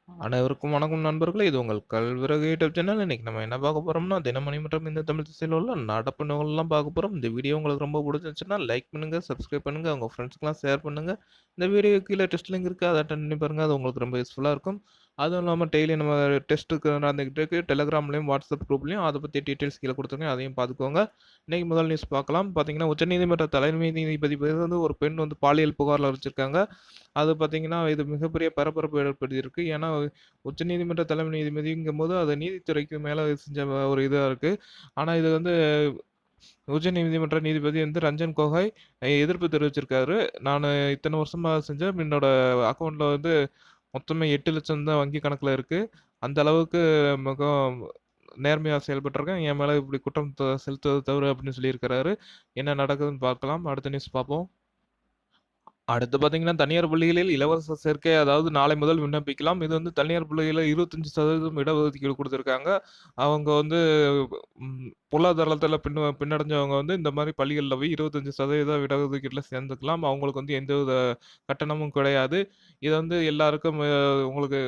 அனைவருக்கும் வணக்கம் நண்பர்களே! இது உங்கள் கல்விறகு யூடியூப் சேனல். இன்னைக்கு நம்ம என்ன பார்க்க போறோம்னா, தினமணி மற்றும் இந்த தமிழ் திசையில உள்ள நடப்பு நிகழ்வுலாம் பார்க்க போறோம். இந்த வீடியோ உங்களுக்கு ரொம்ப புடிச்சிருந்துச்சுன்னா, லைக் பண்ணுங்க, சப்ஸ்கிரைப் பண்ணுங்க, உங்க ஃப்ரெண்ட்ஸ்க்குலாம் ஷேர் பண்ணுங்க. இந்த வீடியோ கீழ டெஸ்ட் லிங்க் இருக்கு. அத அட்டெண்ட் பண்ணி பாருங்க. அது உங்களுக்கு ரொம்ப யூஸ்ஃபுல்லா இருக்கும். அதுவும் இல்லாம டெய்லி நம்ம டெஸ்ட்டுக்கு நடந்துகிட்டு இருக்கு. டெலகிராம்லயும், வாட்ஸ்அப் குரூப்லயும் அத பத்தி டீட்டெயில்ஸ் கீழ குடுத்துருக்கேன். அதையும் பார்த்துக்கோங்க. இன்னைக்கு முதல் நியூஸ் பார்க்கலாம். பார்த்தீங்கன்னா, உச்சநீதிமன்ற தலைமை நீதிபதி மீது வந்து ஒரு பெண் வந்து பாலியல் புகார்ல வச்சிருக்காங்க. அது பார்த்தீங்கன்னா, இது மிகப்பெரிய பரபரப்பு ஏற்படுத்தியிருக்கு. ஏன்னா, உச்சநீதிமன்ற தலைமை நீதிபதிங்கும்போது, அது நீதித்துறைக்கு மேல செஞ்ச ஒரு இதா இருக்கு. ஆனா, இது வந்து உச்சநீதிமன்ற நீதிபதி வந்து ரஞ்சன் கோகாய் எதிர்ப்பு தெரிவிச்சிருக்காரு. "நானு இத்தன வருஷமா செஞ்சேன். என்னோட அக்கவுண்ட்ல வந்து மொத்தமே 8,00,000 தான் வங்கி கணக்குல இருக்கு. அந்த அளவுக்கு மிகவும் நேர்மையா செயல்பட்டுருக்கேன். என் மேல இப்படி குற்றம் செலுத்துவது தவறு" அப்படின்னு சொல்லியிருக்கிறாரு. என்ன நடக்குதுன்னு பார்க்கலாம். அடுத்த நியூஸ் பார்ப்போம். அடுத்து பார்த்தீங்கன்னா, தனியார் பள்ளிகளில் இலவச சேர்க்கை அதாவது நாளை முதல் விண்ணப்பிக்கலாம். இது வந்து தனியார் பள்ளிகள்ல 25% இடஒதுக்கீடு குடுத்துருக்காங்க. அவங்க வந்து பொருளாதாரத்தில பின்னடைஞ்சவங்க வந்து இந்த மாரி பள்ளிகள்ல போய் 25% இடஒதுக்கீட்ல சேர்ந்துக்கலாம். அவங்களுக்கு வந்து எந்தவித கட்டணமும் கிடையாது. இத வந்து எல்லாருக்கும் உங்களுக்கு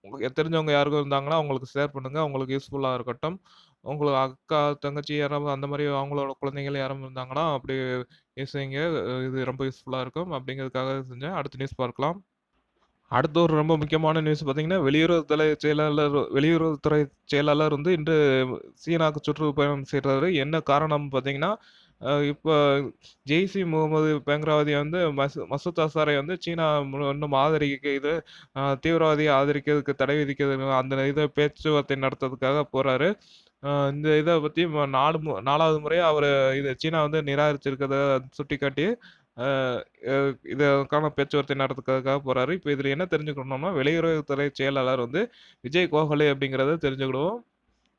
உங்களுக்கு தெரிஞ்சவங்க யாருக்கும் இருந்தாங்கன்னா, அவங்களுக்கு ஷேர் பண்ணுங்க. அவங்களுக்கு யூஸ்ஃபுல்லா இருக்கட்டும். உங்களுக்கு அக்கா, தங்கச்சி யாராவது அந்த மாரி அவங்களோட குழந்தைகள் யாரும் இருந்தாங்கன்னா, அப்படியே செய்யுங்க. இது ரொம்ப யூஸ்ஃபுல்லா இருக்கும். அப்படிங்கிறதுக்காக செஞ்சேன். அடுத்த நியூஸ் பார்க்கலாம். அடுத்து ஒரு ரொம்ப முக்கியமான நியூஸ் பார்த்தீங்கன்னா, வெளியுறவுத்துறை செயலாளர் வந்து இன்று சீனாவுக்கு சுற்றுப்பயணம் செய்றாரு. என்ன காரணம் பார்த்தீங்கன்னா, இப்ப ஜெய்ஷ் இ முகமது பயங்கரவாதிய வந்து மசூத் அசாரை வந்து சீனா இன்னும் ஆதரிக்குது. தீவிரவாதிய ஆதரிக்கிறதுக்கு தடை விதிக்கிறது அந்த இத பேச்சுவார்த்தை நடத்துறதுக்காக போறாரு. இந்த இத பத்தி 4வது முறையா அவரு சீனா வந்து நிராகரிச்சிருக்கிறத சுட்டிக்காட்டி, அ அ இதற்கான பேச்சுவார்த்தை நடத்துறதுக்காக போறாரு. இப்ப இதுல என்ன தெரிஞ்சுக்கணும்னா, வெளியுறவுத்துறை செயலாளர் வந்து விஜய் கோகலே அப்படிங்கிறத தெரிஞ்சுக்கிடுவோம்.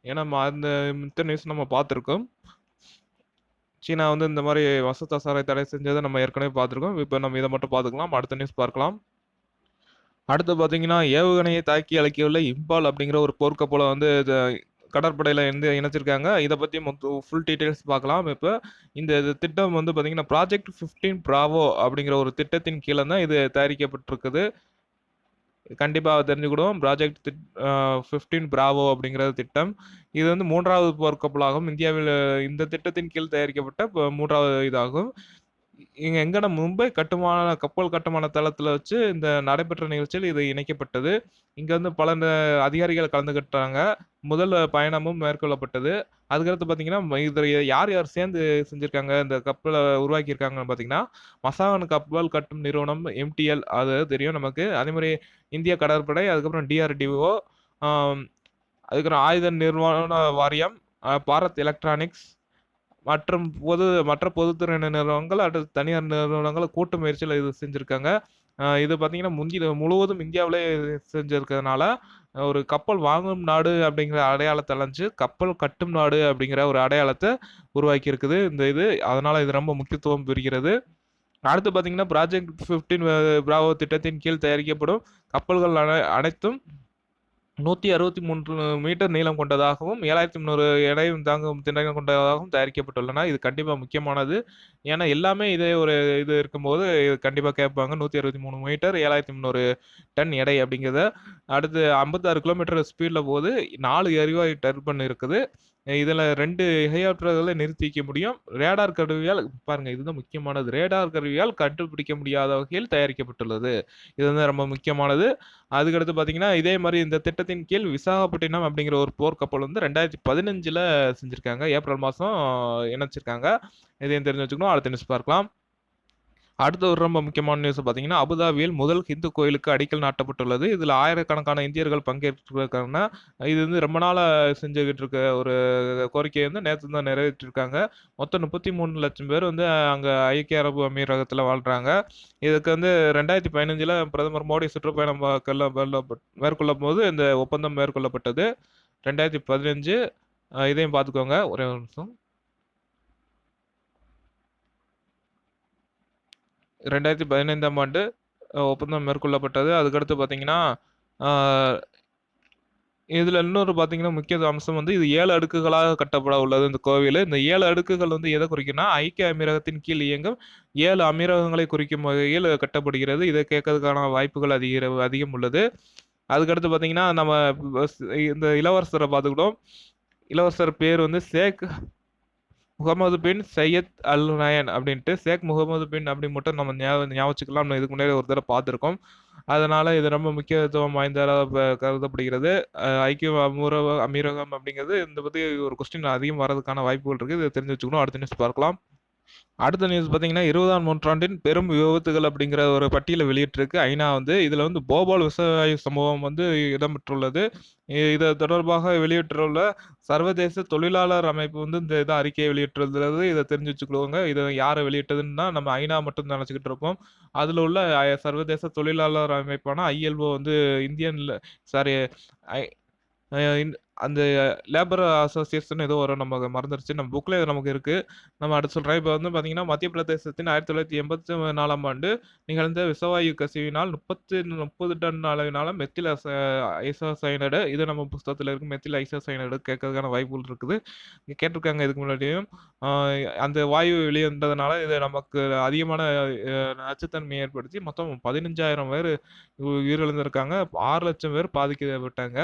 ஏன்னா, அந்த மித்த நியூஸ் நம்ம பார்த்துருக்கோம். சீனா வந்து இந்த மாரி மசூத் அசாரை தடை செஞ்சத நம்ம ஏற்கனவே பார்த்துருக்கோம். இப்ப நம்ம இத மட்டும் பார்த்துக்கலாம். அடுத்த நியூஸ் பார்க்கலாம். அடுத்து பார்த்தீங்கன்னா, ஏவுகணையை தாக்கி அழிக்கவுள்ள இம்பால் அப்படிங்கிற ஒரு போர்க்கப்பல வந்து கடற்படையில வந்து இணைச்சிருக்காங்க. இத பத்தி ஃபுல் டீட்டெயில்ஸ் பார்க்கலாம் இப்ப. இந்த திட்டம் வந்து பார்த்தீங்கன்னா, ப்ராஜெக்ட் 15 பிராவோ அப்படிங்கிற ஒரு திட்டத்தின் கீழ தான் இது தயாரிக்கப்பட்டிருக்குது. கண்டிப்பா தெரிஞ்சுக்கிடுவோம். ப்ராஜெக்ட் 15 பிராவோ அப்படிங்கிற திட்டம். இது வந்து 3வது போர்க்கப்பலாகும். இந்தியாவில இந்த திட்டத்தின் கீழ் தயாரிக்கப்பட்ட 3வது இதாகும். இங்க எங்கன மும்பை கப்பல் கட்டுமான தளத்தில வச்சு இந்த நடைபெற்ற நிகழ்ச்சியில் இது இணைக்கப்பட்டது. இங்க வந்து பல அதிகாரிகள் கலந்துக்கிட்டாங்க. முதல் பயணமும் மேற்கொள்ளப்பட்டது. அதுக்கடுத்து பார்த்தீங்கன்னா, இதில யார் யார் சேர்ந்து செஞ்சிருக்காங்க, இந்த கப்பல உருவாக்கியிருக்காங்கன்னு பார்த்தீங்கன்னா, மசாகன் கப்பல் கட்டும் நிறுவனம் MTL அது தெரியும் நமக்கு. அதேமாரி இந்திய கடற்படை, அதுக்கப்புறம் DRDO, ஆம் அதுக்கப்புறம் ஆயுத நிர்வாண வாரியம், பாரத் எலக்ட்ரானிக்ஸ் மற்ற பொதுத்துறை நிறுவனங்கள், அடுத்து தனியார் நிறுவனங்கள் கூட்டு முயற்சியில இது செஞ்சிருக்காங்க. இது பார்த்தீங்கன்னா, முழுவதும் இந்தியாவிலே செஞ்சிருக்கிறதுனால, ஒரு கப்பல் வாங்கும் நாடு அப்படிங்கிற அடையாளத்த அடைஞ்சு, கப்பல் கட்டும் நாடு அப்படிங்கிற ஒரு அடையாளத்த உருவாக்கி இருக்குது இந்த இது. அதனால இது ரொம்ப முக்கியத்துவம் பெறுகிறது. அடுத்து பார்த்தீங்கன்னா, ப்ராஜெக்ட் 15 பிராவோ திட்டத்தின் கீழ் தயாரிக்கப்படும் கப்பல்கள் அனைத்தும் 163 மீட்டர் நீளம் கொண்டதாகவும், 7,300 எடை தாங்கும் திறன் கொண்டதாகவும் தயாரிக்கப்பட்டுள்ளன. இது கண்டிப்பா முக்கியமானது. ஏன்னா, எல்லாமே இதே ஒரு இது இருக்கும்போது, இது கண்டிப்பா கேட்பாங்க. 163 மீட்டர், 7,300 டன் எடை அப்படிங்கிறத. அடுத்து 56 கிலோமீட்டர் ஸ்பீட்ல போகுது. 4 எரிவாயு டர்பைன் இருக்குது. இதுல 2 ஹெலிகாப்டர்கள நிறுத்தி வைக்க முடியும். ரேடார் கருவியால் பாருங்க இதுதான் முக்கியமானது. ரேடார் கருவியால் கண்டுபிடிக்க முடியாத வகையில் தயாரிக்கப்பட்டுள்ளது. இது வந்து ரொம்ப முக்கியமானது. அதுக்கடுத்து பார்த்தீங்கன்னா, இதே மாரி இந்த திட்டத்தின் கீழ் விசாகப்பட்டினம் அப்படிங்கிற ஒரு போர்க்கப்பல் வந்து 2015ல செஞ்சிருக்காங்க. ஏப்ரல் மாசம் இணைச்சிருக்காங்க. இதையும் தெரிஞ்சு வச்சுக்கணும். அடுத்த நியூஸ் பார்க்கலாம். அடுத்த ஒரு ரொம்ப முக்கியமான நியூஸ் பார்த்தீங்கன்னா, அபுதாபியில் முதல் ஹிந்து கோயிலுக்கு அடிக்கல் நாட்டப்பட்டுள்ளது. இதில ஆயிரக்கணக்கான இந்தியர்கள் பங்கேற்றிருக்காங்க. இது வந்து ரொம்ப நாளா செஞ்சுகிட்டு இருக்க ஒரு கோரிக்கைய வந்து நேத்து தான் நிறைவேற்றிருக்காங்க. மொத்தம் 33,00,000 பேர் வந்து அங்க ஐக்கிய அரபு அமீரகத்தில வாழ்றாங்க. இதுக்கு வந்து 2015ல பிரதமர் மோடி சுற்றுப்பயணம் மேற்கொள்ளும்போது இந்த ஒப்பந்தம் மேற்கொள்ளப்பட்டது. 2015 இதையும் பார்த்துக்கோங்க. ஒரே ஒரு நிமிஷம். 2015ஆம் ஆண்டு ஒப்பந்தம் மேற்கொள்ளப்பட்டது. அதுக்கடுத்து பார்த்தீங்கன்னா, ஆ இதுல இன்னொரு பார்த்தீங்கன்னா, முக்கிய அம்சம் வந்து இது 7 அடுக்குகளாக கட்டப்பட உள்ளது இந்த கோவிலு. இந்த 7 அடுக்குகள் வந்து எத குறிக்கும்னா, ஐக்கிய அமீரகத்தின் கீழ் இயங்கும் 7 அமீரகங்களை குறிக்கும் வகையில் கட்டப்படுகிறது. இத கேட்கறதுக்கான வாய்ப்புகள் அதிகம் உள்ளது. அதுக்கடுத்து பார்த்தீங்கன்னா, நம்ம இந்த இளவரசரை பார்த்துக்கிட்டோம். இளவரசர் பேர் வந்து ஷேக் முகமது பின் சையத் அல் நயன் அப்படின்ட்டு ஷேக் முகமது பின் அப்படி மட்டும் நம்ம ஞாபகம் வச்சுக்கலாம். நம்ம இதுக்கு முன்னாடி ஒரு தடவை பார்த்துருக்கோம். அதனால இது ரொம்ப முக்கியத்துவம் வாய்ந்ததா கருதப்படுகிறது. ஐக்கிய அமீரகம் அப்படிங்கிறது இந்த பத்தி ஒரு கொஸ்டின் அதிகம் வரதுக்கான வாய்ப்புகள் இருக்கு. இதை தெரிஞ்சு வச்சுக்கணும். அடுத்த நியூஸ் பார்க்கலாம். அடுத்த நியூஸ் பார்த்தீங்கன்னா, 20ஆம் நூற்றாண்டின் பெரும் விபத்துகள் அப்படிங்கிற ஒரு பட்டியலை வெளியிட்டிருக்கு ஐநா வந்து. இதில் வந்து போபால் விவசாய சம்பவம் வந்து இடம்பெற்றுள்ளது. இது தொடர்பாக வெளியிட்டுள்ள சர்வதேச தொழிலாளர் அமைப்பு வந்து இந்த இதை அறிக்கையை வெளியிட்டுள்ளது. இதை தெரிஞ்சு வச்சுக்கிடுவாங்க. இதை யாரை வெளியிட்டதுன்னா நம்ம ஐநா மட்டும் நினச்சிக்கிட்டு இருப்போம். அதில் உள்ள சர்வதேச தொழிலாளர் அமைப்பான ILO வந்து இந்தியன்ல சாரி அ இன் அந்த லேபர் அசோசியேஷன் ஏதோ வரும். நமக்கு மறந்துருச்சு. நம்ம புக்ல இது நமக்கு இருக்கு. நம்ம அடுத்து சொல்றேன். இப்ப வந்து பார்த்தீங்கன்னா, மத்திய பிரதேசத்தின் 1984ஆம் ஆண்டு நிகழ்ந்த விஷவாயு கசிவினால் 30 டன் அளவிலான மெத்தில் ஐசோசயனைடு இது நம்ம புஸ்தகத்துல இருக்கு. மெத்தில் ஐசோசயனைடு கேட்கறதுக்கான வாய்ப்புகள் இருக்குது. கேட்டிருக்காங்க இதுக்கு முன்னாடியும். அ அந்த வாயு வெளிவந்ததுனால இது நமக்கு அதிகமான நச்சுத்தன்மையை ஏற்படுத்தி மொத்தம் 15,000 பேர் உயிரிழந்திருக்காங்க. 6,00,000 பேர் பாதிக்கப்பட்டாங்க.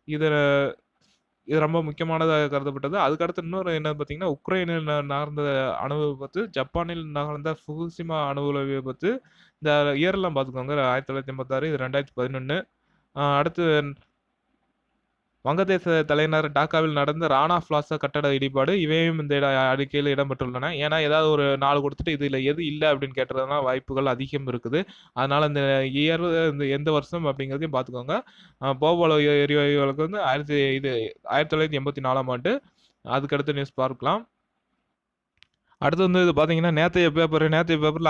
இதில இது ரொம்ப முக்கியமானதா கருதப்பட்டது. அதுக்கடுத்து இன்னொரு என்னன்னு பார்த்தீங்கன்னா, உக்ரைனில் நடந்த அணு விபத்து, ஜப்பானில் நடந்த ஃபுகுஷிமா அணு உலை விபத்து. இந்த இயர்லாம் பார்த்துக்கோங்க. 1986 இது 2011. அடுத்து வங்கதேச தலைநகர் டாக்காவில் நடந்த ராணா பிளாசா கட்டட இடிபாடு. இவையும் இந்த அறிக்கையில் இடம்பெற்றுள்ளன. ஏன்னா, ஏதாவது ஒரு 4 குடுத்துட்டு இதில எது இல்ல அப்படின்னு கேட்டதுனா வாய்ப்புகள் அதிகம் இருக்குது. அதனால இந்த இயர் இந்த எந்த வருஷம் அப்படிங்கிறதையும் பார்த்துக்கோங்க. போபால் எரிவாயுகளுக்கு வந்து 1984ஆம் ஆண்டு. அதுக்கடுத்த நியூஸ் பார்க்கலாம். அடுத்து வந்து இது பார்த்தீங்கன்னா, நேத்தைய பேப்பர்ல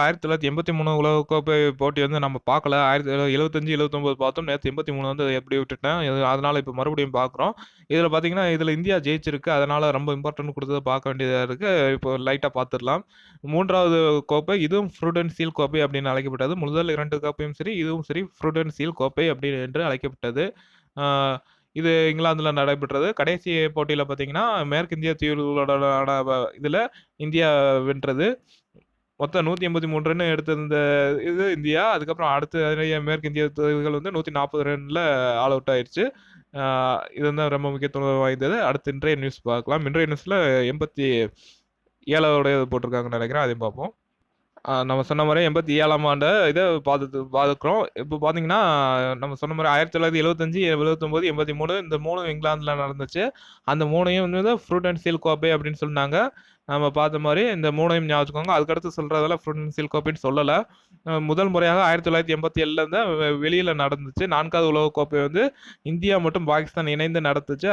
1983 உலகக்கோப்பை போட்டி வந்து நம்ம பார்க்கல. 1975, 79 பார்த்தோம். நேத்து 83 வந்து எப்படி விட்டுட்டேன். அதனால இப்ப மறுபடியும் பார்க்குறோம். இதில பார்த்தீங்கன்னா, இதில இந்தியா ஜெயிச்சிருக்கு. அதனால ரொம்ப இம்பார்ட்டன்ட் குடுத்து பார்க்க வேண்டியதா இருக்கு. இப்போ லைட்டா பார்த்துரலாம். 3வது கோப்பை இதுவும் ஃப்ரூட் அண்ட் சீல் கோப்பை அப்படின்னு அழைக்கப்பட்டது. முதல் 2 கோப்பையும் சரி, இதுவும் சரி ஃப்ரூட் அண்ட் சீல் கோப்பை அப்படி என்று அழைக்கப்பட்டது. ஆ இது இங்கிலாந்துல நடைபெற்றது. கடைசி போட்டியில பார்த்தீங்கன்னா, மேற்கிந்திய தீவுகளோட இதுல இந்தியா வென்றது. மொத்தம் 183 ரன் எடுத்திருந்த இது இந்தியா. அதுக்கப்புறம் அடுத்து மேற்கிந்திய தீவுகள் வந்து 140 ரன்ல ஆல் அவுட் ஆயிருச்சு. இது வந்து ரொம்ப முக்கியத்துவம் வாய்ந்தது. அடுத்து இன்றைய நியூஸ் பார்க்கலாம். இன்றைய நியூஸ்ல 87வது போட்டிருக்காங்கன்னு நினைக்கிறேன். அதையும் பார்ப்போம். நம்ம சொன்ன மாரி 87ஆம் ஆண்டு இத பார்க்கிறோம். இப்போ பார்த்தீங்கன்னா, நம்ம சொன்ன மாரி 1975, 79, 83 இந்த 3ம் இங்கிலாந்துல நடந்துச்சு. அந்த 3யும் வந்து ஃப்ரூட் அண்ட் சீல் கோப்பை அப்படின்னு சொன்னாங்க. நம்ம பார்த்த மாரி இந்த 3யும் ஞாபகம் வச்சுக்கோங்க. அதுக்கடுத்து சொல்றதெல்லாம் ஃப்ரூட் அண்ட் சீல் கோப்பைன்னு சொல்லல. முதல் முறையாக 1987ல தான் வெளியில நடந்துச்சு. 4வது உலகக் கோப்பை வந்து இந்தியா மற்றும் பாகிஸ்தான் இணைந்து நடத்துச்சு.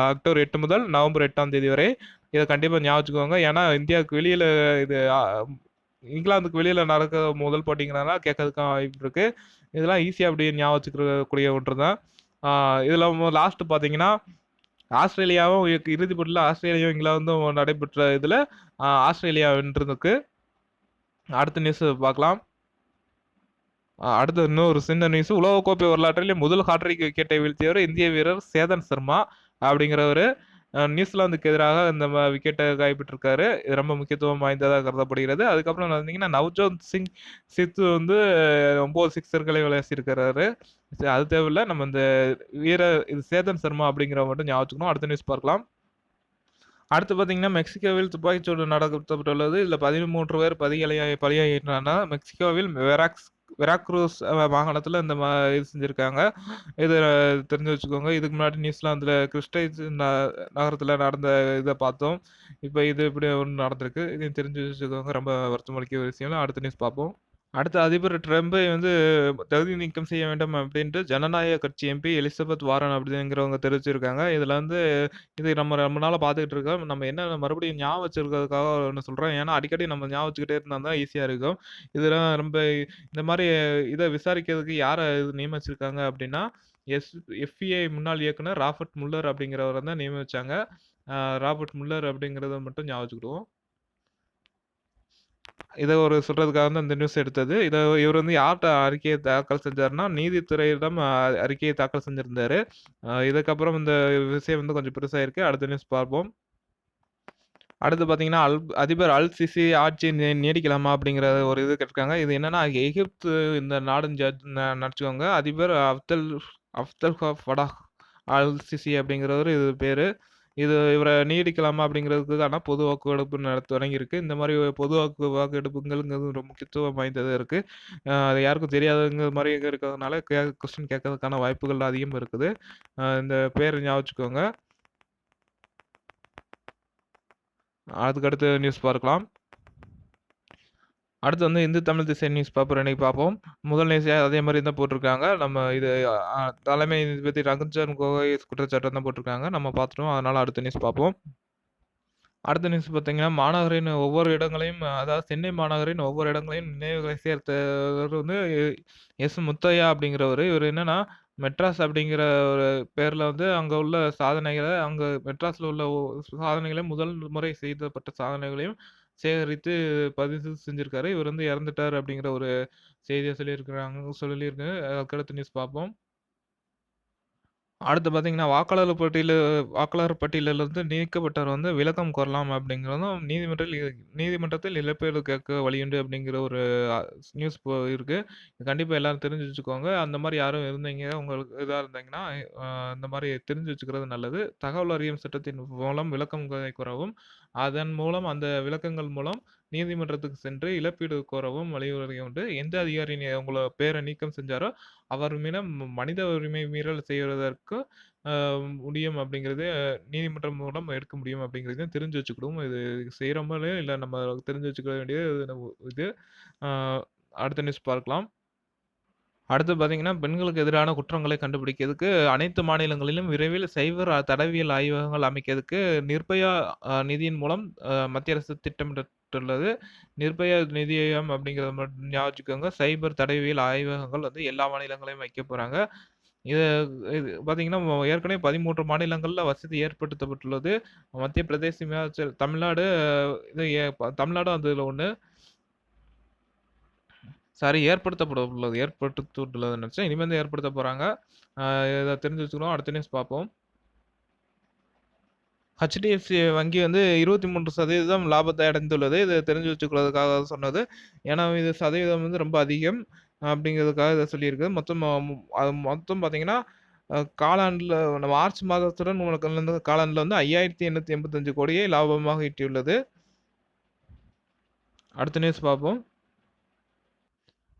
அக்டோபர் 8 முதல் நவம்பர் 8ஆம் தேதி வரை. இத கண்டிப்பா ஞாபகம் வச்சுக்கோங்க. ஏன்னா இந்தியாவுக்கு வெளியில இது இங்கிலாந்துக்கு வெளியில நடக்கிற முதல் போட்டிங்கிறனால கேட்கறதுக்கு வாய்ப்பு இருக்கு. இதெல்லாம் ஈஸியா அப்படியே ஞாபகம் வச்சுக்கக்கூடிய ஒன்று தான். இதில லாஸ்ட் பார்த்தீங்கன்னா, ஆஸ்திரேலியாவும் இறுதிப் போட்டியில ஆஸ்திரேலியாவும் இங்கிலாந்தும் நடைபெற்ற இதில ஆஸ்திரேலியா வென்றிருக்கு. அடுத்த நியூஸ் பார்க்கலாம். அடுத்து இன்னொரு சின்ன நியூஸ். உலகக்கோப்பை வரலாற்றிலே முதல் ஹாட்ரிக் விக்கெட்டை வீழ்த்தியவர் இந்திய வீரர் சேதன் சர்மா அப்படிங்கிறவரு. நியூசிலாந்துக்கு எதிராக இந்த விக்கெட்டை கைப்பற்றிருக்காரு. இது ரொம்ப முக்கியத்துவம் வாய்ந்ததா கருதப்படுகிறது. அதுக்கப்புறம் பார்த்தீங்கன்னா, நவ்ஜோத் சிங் சித்து வந்து 9 சிக்ஸர்களை விளாசியிருக்கிறாரு. சரி அது தேவையில்ல. நம்ம இந்த இது சேதன் சர்மா அப்படிங்கிறவங்க மட்டும் ஞாபகம் வச்சுக்கணும். அடுத்த நியூஸ் பார்க்கலாம். அடுத்து பார்த்தீங்கன்னா, மெக்சிகோவில் துப்பாக்கிச்சூடு நடத்தப்பட்டுள்ளது. இதில 13 பேர் பலியாகின்றனர். மெக்சிகோவில் வெராக்ரூஸ் மாகாணத்தில இந்த இது செஞ்சிருக்காங்க. இத தெரிஞ்சு வச்சுக்கோங்க. இதுக்கு முன்னாடி நியூசிலாந்துல கிறிஸ்டைஸ் நகரத்தில நடந்த இத பார்த்தோம். இப்ப இது இப்படி ஒண்ணு நடந்திருக்கு. இதையும் தெரிஞ்சு வச்சுக்கோங்க. ரொம்ப வருத்தமளிக்கிற விஷயம். அடுத்த நியூஸ் பார்ப்போம். அடுத்து அதிபர் ட்ரம்பை வந்து தகுதி நீக்கம் செய்ய வேண்டும் அப்படின்ட்டு ஜனநாயக கட்சி எம்பி எலிசபெத் வாரன் அப்படிங்கிறவங்க தெரிவிச்சிருக்காங்க. இதில வந்து இது நம்ம ரொம்ப நாளா பார்த்துக்கிட்டு இருக்கோம். நம்ம என்ன மறுபடியும் ஞாபகம் வச்சிருக்கிறதுக்காக ஒண்ணு சொல்றேன். ஏன்னா அடிக்கடி நம்ம ஞாபகம் வச்சுக்கிட்டே இருந்தா தான் ஈஸியா இருக்கும். இதெல்லாம் ரொம்ப இந்த மாரி இத விசாரிக்கிறதுக்கு யார நியமிச்சிருக்காங்க அப்படின்னா, எஸ் FBI முன்னாள் இயக்குனர் ராபர்ட் முல்லர் அப்படிங்கிறவர தான் நியமிச்சாங்க. ராபர்ட் முல்லர் அப்படிங்கிறத மட்டும் ஞாபகம் வச்சுக்கிடுவோம். இத ஒரு சொல்றதுக்காக தான் இந்த நியூஸ் எடுத்தது. இவர் வந்து யார்ட்ட அறிக்கைய தாக்கல் செஞ்சாருன்னா, நீதித்துறையிடம் அறிக்கையை தாக்கல் செஞ்சிருந்தாரு. இதுக்கப்புறம் இந்த விஷயம் வந்து கொஞ்சம் பெருசாயிருக்கு. அடுத்த நியூஸ் பார்ப்போம். அடுத்து பார்த்தீங்கன்னா, அதிபர் அல் சிசி ஆட்சி நீடிக்கலாமா? அப்படிங்கிற ஒரு இது கேட்டிருக்காங்க. இது என்னன்னா, எகிப்து இந்த நாடுன்னு நெனச்சுக்கோங்க. அதிபர் அப்தல்காப் ஃபடாஹ் அல்-சிசி அப்படிங்கிறவரு இது பேரு. இவர நீடிக்கலாமா அப்படிங்கிறதுக்கான பொது வாக்கெடுப்பு தொடங்கியிருக்கு. இந்த மாரி பொது வாக்கெடுப்புங்கிறது ரொம்ப முக்கியத்துவம் வாய்ந்ததா இருக்கு. அது யாருக்கும் தெரியாதுங்கிற மாரி இருக்கிறதுனால கொஸ்டின் கேட்கறதுக்கான வாய்ப்புகள் அதிகம் இருக்குது. இந்த பேர ஞாபகம் வச்சுக்கோங்க. அதுக்கு அடுத்த நியூஸ் பார்க்கலாம். அடுத்து வந்து இந்து தமிழ் திசை நியூஸ் பேப்பர் இன்னைக்கு பார்ப்போம். முதல் நியூஸே அதே மாரி தான் போட்டிருக்காங்க. நம்ம இது தலைமை நீதிபதி ரஞ்சன் கோகோய் குற்றச்சாட்டு தான் போட்டிருக்காங்க. நம்ம பார்த்துட்டோம். அதனால அடுத்த நியூஸ் பார்ப்போம். அடுத்த நியூஸ் பார்த்தீங்கன்னா, மாநகரின் ஒவ்வொரு இடங்களையும் அதாவது சென்னை மாநகரின் ஒவ்வொரு இடங்களையும் நினைவுகளை சேர்த்தவர் வந்து முத்தையா அப்படிங்கிறவரு. இவரு என்னன்னா, மெட்ராஸ் அப்படிங்கிற ஒரு பேர்ல வந்து அங்க உள்ள சாதனைகள மெட்ராஸ்ல உள்ள சாதனைகள முதல் முறை செய்யப்பட்ட சாதனைகளையும் சேகரித்து பதிவு செஞ்சிருக்காரு. இவர் வந்து இறந்துட்டாரு அப்படிங்கிற ஒரு செய்திய சொல்லியிருக்கு. அதுக்கடுத்த நியூஸ் பார்ப்போம். அடுத்து பார்த்தீங்கன்னா, வாக்காளர் பட்டியலிலிருந்து நீக்கப்பட்டவர் வந்து விலக்கம் கோரலாம் அப்படிங்கிறதும் நீதிமன்றத்தில் இழப்பீடு கேட்க வழியுண்டு அப்படிங்கிற ஒரு அ நியூஸ் இருக்கு. கண்டிப்பா எல்லாரும் தெரிஞ்சு வச்சுக்கோங்க. அந்த மாரி யாரும் இருந்தீங்க, உங்களுக்கு இதா இருந்தீங்கன்னா, இந்த மாரி தெரிஞ்சு வச்சுக்கிறது நல்லது. தகவல் அறியும் சட்டத்தின் மூலம் விளக்கம் கோரவும், அதன் மூலம் அந்த விளக்கங்கள் மூலம் நீதிமன்றத்துக்கு சென்று இழப்பீடு கோரவும் வழிவகை உண்டு. எந்த அதிகாரி உங்கள பேர நீக்கம் செஞ்சாரோ, அவர் மீது மனித உரிமை மீறல் செய்வதற்கு அ முடியும் அப்படிங்கிறது நீதிமன்றம் மூலம் எடுக்க முடியும் அப்படிங்கிறதையும் தெரிஞ்சு வச்சுக்கணும். இது செய்றோமோ இல்ல நம்ம தெரிஞ்சு வச்சுக்க வேண்டிய இது. அ அடுத்த நியூஸ் பார்க்கலாம். அடுத்து பார்த்தீங்கன்னா, பெண்களுக்கு எதிரான குற்றங்களை கண்டுபிடிக்கிறதுக்கு அனைத்து மாநிலங்களிலும் விரைவில் சைபர் தடயவியல் ஆய்வகங்கள் அமைக்கிறதுக்கு நிர்பயா நிதியின் மூலம் மத்திய அரசு திட்டமிட்டுள்ளது. நிர்பயா நிதியம் அப்படிங்கிறத மட்டும் ஞாபகம் வச்சுக்கோங்க. சைபர் தடயவியல் ஆய்வகங்கள் வந்து எல்லா மாநிலங்களையும் வைக்கப் போறாங்க. இது இது பார்த்தீங்கன்னா, ஏற்கனவே 13 மாநிலங்கள்ல வசதி ஏற்படுத்தப்பட்டுள்ளது. மத்திய பிரதேச, இமாச்சல், தமிழ்நாடு இது தமிழ்நாடும் அதுல ஒண்ணு. சாரி ஏற்படுத்தப்பட உள்ளது. ஏற்படுத்தப்பட்டுள்ளதுன்னு நெனச்சேன். இனிமேல் தான் ஏற்படுத்த போறாங்க. இத தெரிஞ்சு வச்சுக்கணும். அடுத்த நியூஸ் பார்ப்போம். HDFC வங்கி வந்து 23% லாபத்தை அடைந்துள்ளது. இத தெரிஞ்சு வச்சுக்கிறதுக்காக சொன்னது. ஏன்னா, இது சதவீதம் வந்து ரொம்ப அதிகம் அப்படிங்கிறதுக்காக இத சொல்லியிருக்கு. மொத்தம் பார்த்தீங்கன்னா, காலாண்டுல மார்ச் மாதத்துடன் கலந்த காலாண்டுல வந்து 5,885 கோடியை லாபமாக ஈட்டியுள்ளது. அடுத்த நியூஸ் பார்ப்போம்.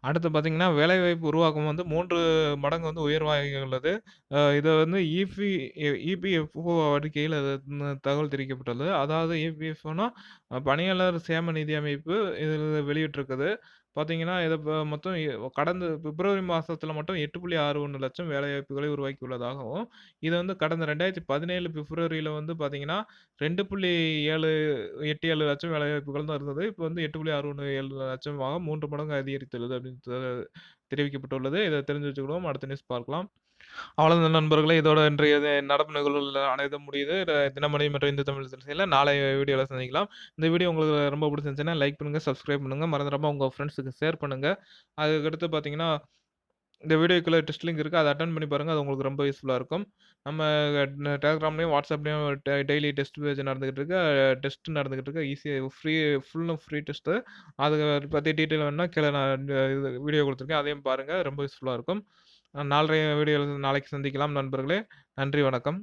அடுத்து பார்த்தீங்கன்னா, வேலைவாய்ப்பு உருவாக்கம் வந்து 3 மடங்கு வந்து உயர்வாகியுள்ளது. இத வந்து இபிஎஃப்ஓ அறிக்கையில் தகவல் தெரிவிக்கப்பட்டுள்ளது. அதாவது இபிஎஃப்ஓன்னா பணியாளர் சேம நிதி அமைப்பு இதில வெளியிட்டிருக்குது. பார்த்தீங்கன்னா, இத மொத்தம் கடந்த பிப்ரவரி மாசத்தில மட்டும் 8.61 லட்சம் வேலைவாய்ப்புகளை உருவாக்கியுள்ளதாகவும், இது வந்து கடந்த 2017 பிப்ரவரியில வந்து பார்த்தீங்கன்னா, 2.87 லட்சம் வேலைவாய்ப்புகள் தான் இருந்தது. இப்போ வந்து 8.67 லட்சமாக 3 மடங்கு அதிகரித்துள்ளது அப்படின்னு தெரிவிக்கப்பட்டுள்ளது. இத தெரிஞ்சு வச்சுக்கிடுவோம். அடுத்த நியூஸ் பார்க்கலாம். அவ்வளவுதான் நண்பர்களே. இதோட இன்றைய நடப்பு நிகழ்வுகள் அனைத்தும் முடியுது. தினமணி மற்றும் இந்து தமிழ் திசையில நாளைய வீடியோல சந்திக்கலாம். இந்த வீடியோ உங்களுக்கு ரொம்ப பிடிச்சிருந்துச்சுன்னா லைக் பண்ணுங்க, சப்ஸ்கிரைப் பண்ணுங்க. மறந்துடாம உங்க ஃப்ரெண்ட்ஸுக்கு ஷேர் பண்ணுங்க. அதுக்கடுத்து பார்த்தீங்கன்னா, இந்த வீடியோக்குள்ள டெஸ்ட் லிங்க் இருக்கு. அத அட்டெண்ட் பண்ணி பாருங்க. அது உங்களுக்கு ரொம்ப யூஸ்ஃபுல்லா இருக்கும். நம்ம டெலகிராம்லயும், வாட்ஸ்அப்லயும் டெய்லி டெஸ்ட் பேட்ச் நடந்துகிட்டு இருக்கு. டெஸ்ட் நடந்துகிட்டு இருக்கு. ஈஸியா ஃபுல் அண்ட் ஃப்ரீ டெஸ்ட்டு. அத பத்தி டீட்டெயில் வேணும்னா கீழ நான் இது வீடியோ குடுத்துருக்கேன். அதையும் பாருங்க. ரொம்ப யூஸ்ஃபுல்லா இருக்கும். நாளைக்கு சந்திக்கலாம் நண்பர்களே. நன்றி, வணக்கம்.